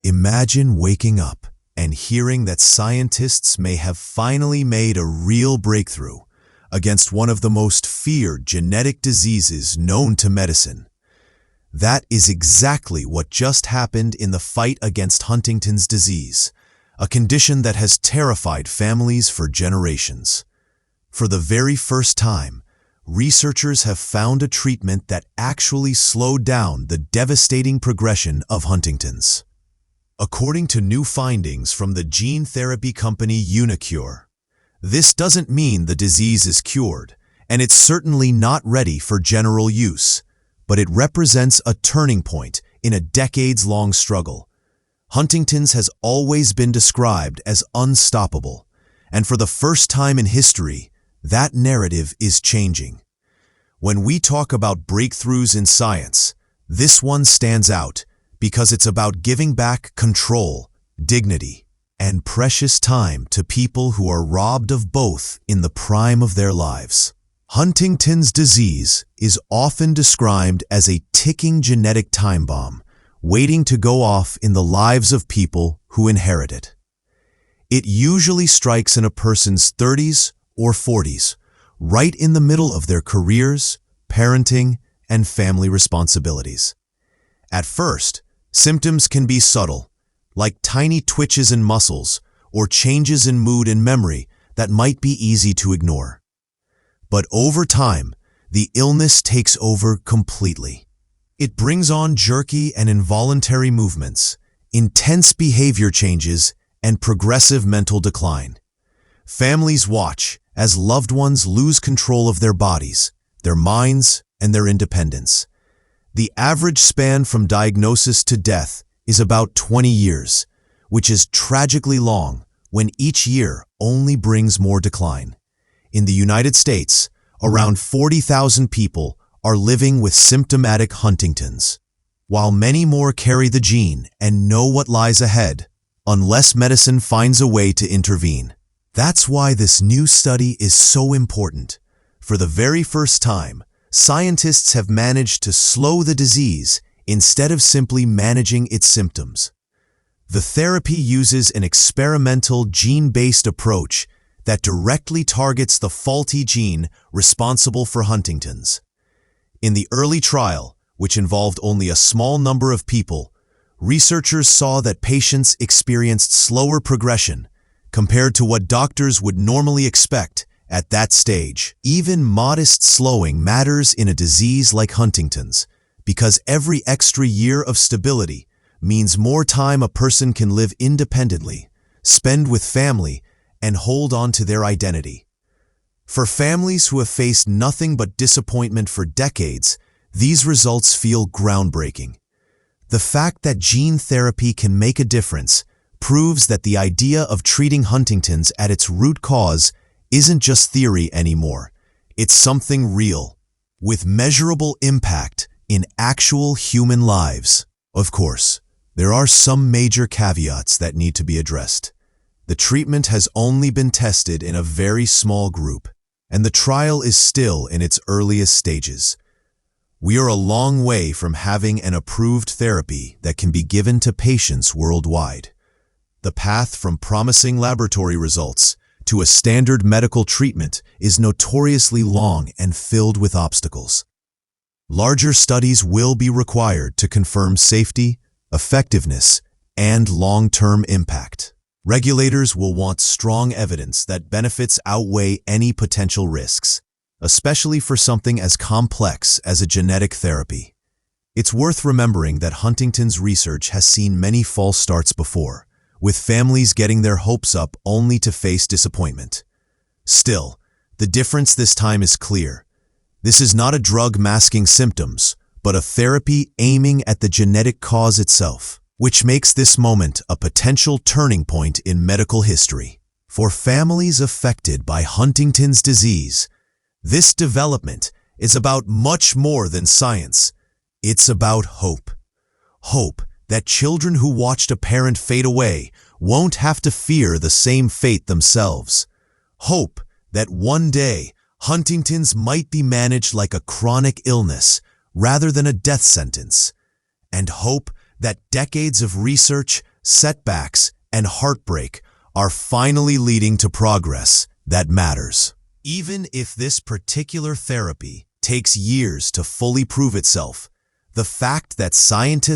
Imagine waking up and hearing that scientists may have finally made a real breakthrough against one of the most feared genetic diseases known to medicine. That is exactly what just happened in the fight against Huntington's disease, a condition that has terrified families for generations. For the very first time, researchers have found a treatment that actually slowed down the devastating progression of Huntington's. According to new findings from the gene therapy company Unicure, this doesn't mean the disease is cured, and it's certainly not ready for general use, but it represents a turning point in a decades-long struggle. Huntington's has always been described as unstoppable, and for the first time in history, that narrative is changing. When we talk about breakthroughs in science, this one stands out because it's about giving back control, dignity, and precious time to people who are robbed of both in the prime of their lives. Huntington's disease is often described as a ticking genetic time bomb, waiting to go off in the lives of people who inherit it. It usually strikes in a person's 30s or 40s, right in the middle of their careers, parenting, and family responsibilities. At first, symptoms can be subtle, like tiny twitches in muscles or changes in mood and memory that might be easy to ignore. But over time, the illness takes over completely. It brings on jerky and involuntary movements, intense behavior changes, and progressive mental decline. Families watch as loved ones lose control of their bodies, their minds, and their independence. The average span from diagnosis to death is about 20 years, which is tragically long when each year only brings more decline. In the United States, around 40,000 people are living with symptomatic Huntington's, while many more carry the gene and know what lies ahead, unless medicine finds a way to intervene. That's why this new study is so important. For the very first time, scientists have managed to slow the disease instead of simply managing its symptoms. The therapy uses an experimental gene-based approach that directly targets the faulty gene responsible for Huntington's. In the early trial, which involved only a small number of people, researchers saw that patients experienced slower progression compared to what doctors would normally expect at that stage. Even modest slowing matters in a disease like Huntington's, because every extra year of stability means more time a person can live independently, spend with family, and hold on to their identity. For families who have faced nothing but disappointment for decades, these results feel groundbreaking. The fact that gene therapy can make a difference proves that the idea of treating Huntington's at its root cause isn't just theory anymore. It's something real, with measurable impact in actual human lives. Of course, there are some major caveats that need to be addressed. The treatment has only been tested in a very small group, and the trial is still in its earliest stages. We are a long way from having an approved therapy that can be given to patients worldwide. The path from promising laboratory results to a standard medical treatment is notoriously long and filled with obstacles. Larger studies will be required to confirm safety, effectiveness, and long-term impact. Regulators will want strong evidence that benefits outweigh any potential risks, especially for something as complex as a genetic therapy. It's worth remembering that Huntington's research has seen many false starts before, with families getting their hopes up only to face disappointment. Still, the difference this time is clear. This is not a drug masking symptoms, but a therapy aiming at the genetic cause itself, which makes this moment a potential turning point in medical history. For families affected by Huntington's disease, this development is about much more than science. It's about hope. Hope that children who watched a parent fade away won't have to fear the same fate themselves. Hope that one day Huntington's might be managed like a chronic illness rather than a death sentence. And hope that decades of research, setbacks, and heartbreak are finally leading to progress that matters. Even if this particular therapy takes years to fully prove itself, the fact that scientists